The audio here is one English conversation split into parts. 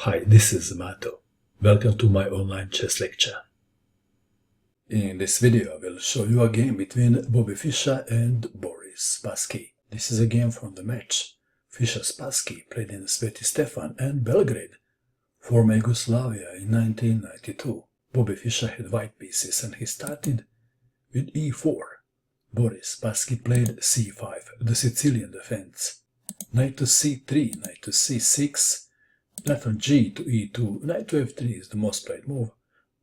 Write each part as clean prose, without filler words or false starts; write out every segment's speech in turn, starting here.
Hi, this is Mato. Welcome to my online chess lecture. In this video I will show you a game between Bobby Fischer and Boris Spassky. This is a game from the match Fischer-Spassky played in Sveti, Stefan and Belgrade, former Yugoslavia in 1992. Bobby Fischer had white pieces and he started with e4. Boris Spassky played c5, the Sicilian defense. Knight to c3, knight to c6, knight on g to e2, knight to f3 is the most played move,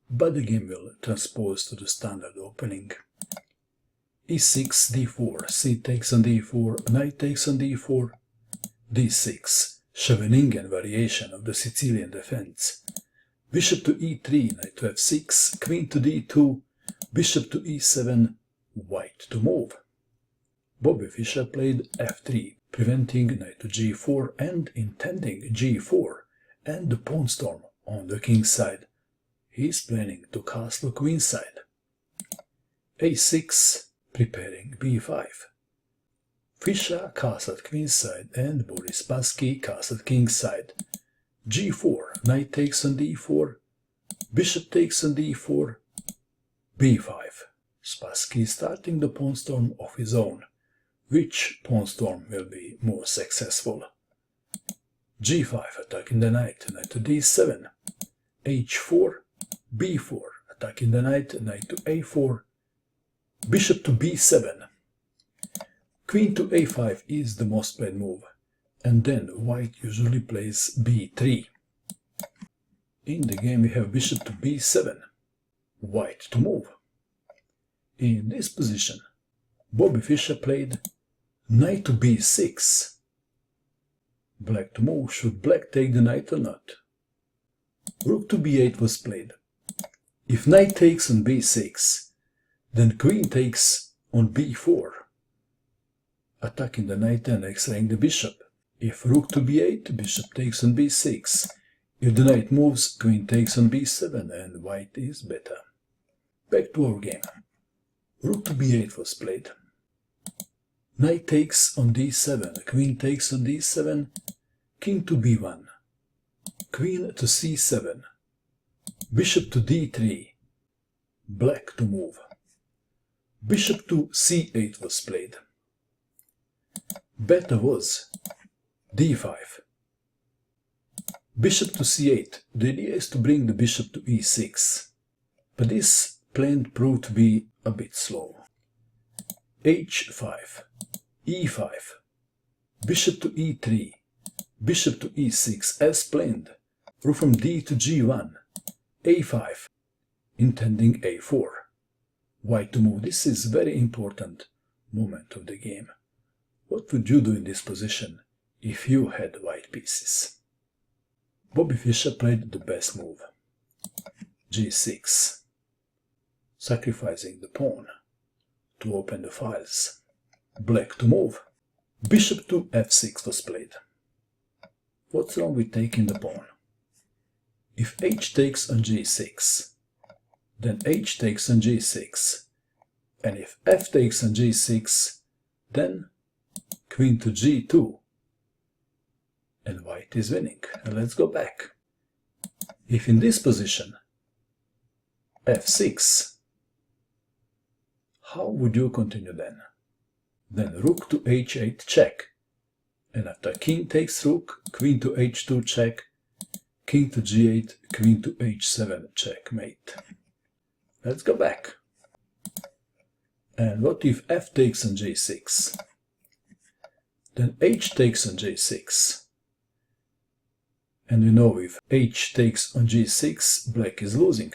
but the game will transpose to the standard opening. e6, d4, c takes on d4, knight takes on d4, d6, Scheveningen variation of the Sicilian defense. Bishop to e3, knight to f6, queen to d2, bishop to e7, white to move. Bobby Fischer played f3, preventing knight to g4 and intending g4 and the pawn storm on the king's side. He is planning to castle queenside. a6, preparing b5. Fischer castled queenside and Boris Spassky castled kingside. g4, knight takes on d4, bishop takes on d4, b5. Spassky starting the pawn storm of his own. Which pawn storm will be more successful? g5, attacking the knight, knight to d7, h4, b4, attacking the knight, knight to a4, bishop to b7. Queen to a5 is the most played move, and then white usually plays b3. In the game we have bishop to b7, white to move. In this position, Bobby Fischer played knight to b6. Black to move. Should black take the knight or not? Rook to b8 was played. If knight takes on b6, then queen takes on b4, attacking the knight and x-raying the bishop. If rook to b8, bishop takes on b6. If the knight moves, queen takes on b7 and white is better. Back to our game. Rook to b8 was played. Knight takes on d7, queen takes on d7, king to b1, queen to c7, bishop to d3, black to move. Bishop to c8 was played. Better was d5. Bishop to c8. The idea is to bring the bishop to e6, but this plan proved to be a bit slow. h5, e5, bishop to e3, bishop to e6 as planned, rook from d to g1, a5, intending a4, white to move. This is very important moment of the game. What would you do in this position if you had white pieces? Bobby Fischer played the best move, g6, sacrificing the pawn to open the files. Black to move. Bishop to f6 was played. What's wrong with taking the pawn? If h takes on g6, then h takes on g6, and if f takes on g6, then queen to g2, and white is winning. And let's go back. If in this position f6, how would you continue then? Then rook to h8 check, and after king takes rook, queen to h2 check, king to g8, queen to h7 checkmate. Let's go back. And what if f takes on g6? Then h takes on g6. And we know if h takes on g6, black is losing.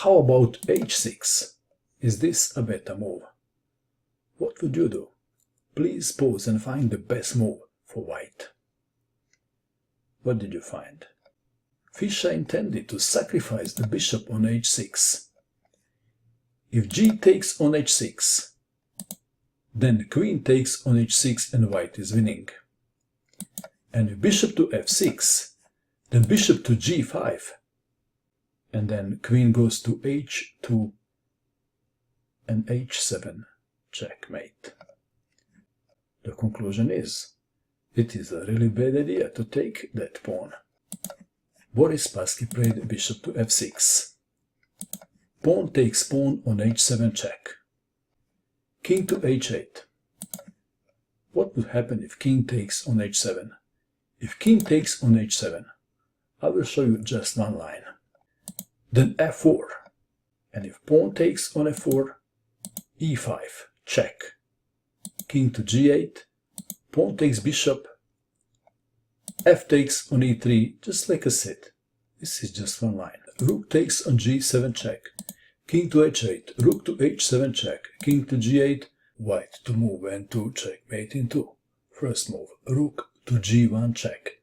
How about h6? Is this a better move? What would you do? Please pause and find the best move for white. What did you find? Fischer intended to sacrifice the bishop on h6. If g takes on h6, then queen takes on h6 and white is winning. And if bishop to f6, then bishop to g5, and then queen goes to h2 and h7 checkmate. The conclusion is, it is a really bad idea to take that pawn. Boris Spassky played bishop to f6. Pawn takes pawn on h7 check. King to h8. What would happen if king takes on h7? If king takes on h7, I will show you just one line. Then f4. And if pawn takes on f4, e5, check. King to g8, pawn takes bishop, f takes on e3, just like I said. This is just one line. Rook takes on g7 check. King to h8, rook to h7 check. King to g8, white to move and to checkmate in 2. First move, rook to g1 check.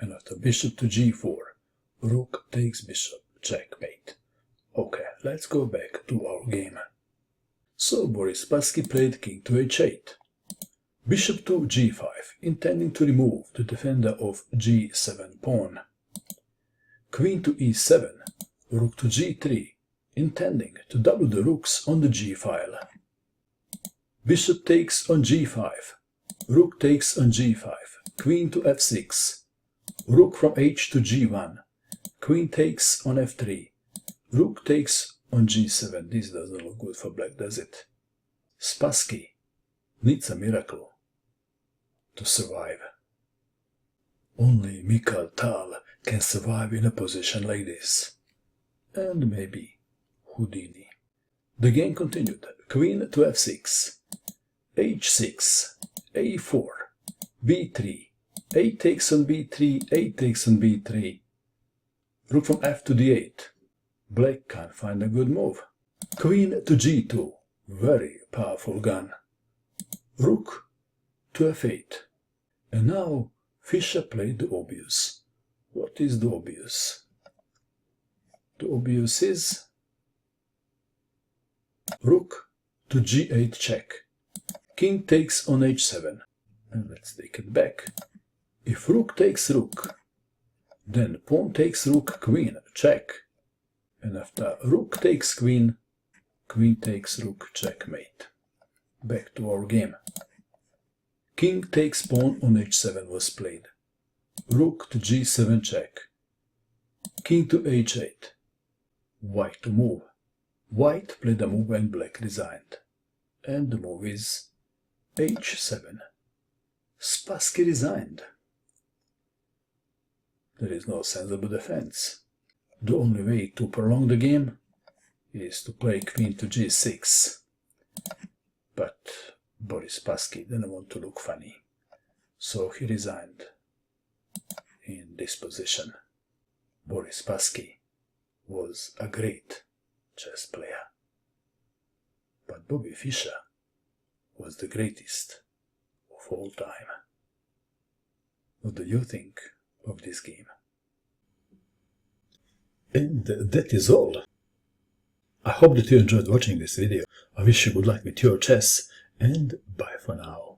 And after bishop to g4, rook takes bishop, checkmate. Okay, let's go back to our game. So Boris Spassky played king to h8. Bishop to g5, intending to remove the defender of g7 pawn. Queen to e7, rook to g3, intending to double the rooks on the g file. Bishop takes on g5, rook takes on g5, queen to f6, rook from h to g1, queen takes on f3, rook takes on g7. This doesn't look good for black, does it? Spassky needs a miracle to survive. Only Mikhail Tal can survive in a position like this. And maybe Houdini. The game continued. Queen to f6, h6, a4, b3, a takes on b3, a takes on b3, rook from f to d8. Black can't find a good move. Queen to g2, very powerful gun. Rook to f8. And now Fischer played the obvious. What is the obvious? The obvious is rook to g8 check. King takes on h7. And let's take it back. If rook takes rook, then pawn takes rook, queen, check. And after rook takes queen, queen takes rook, checkmate. Back to our game. King takes pawn on h7 was played. Rook to g7 check. King to h8. White to move. White played a move and black resigned. And the move is h7. Spassky resigned. There is no sensible defense. The only way to prolong the game is to play queen to g6. But Boris Spassky didn't want to look funny, so he resigned in this position. Boris Spassky was a great chess player, but Bobby Fischer was the greatest of all time. What do you think of this game? And that is all. I hope that you enjoyed watching this video. I wish you good luck with your chess, and bye for now.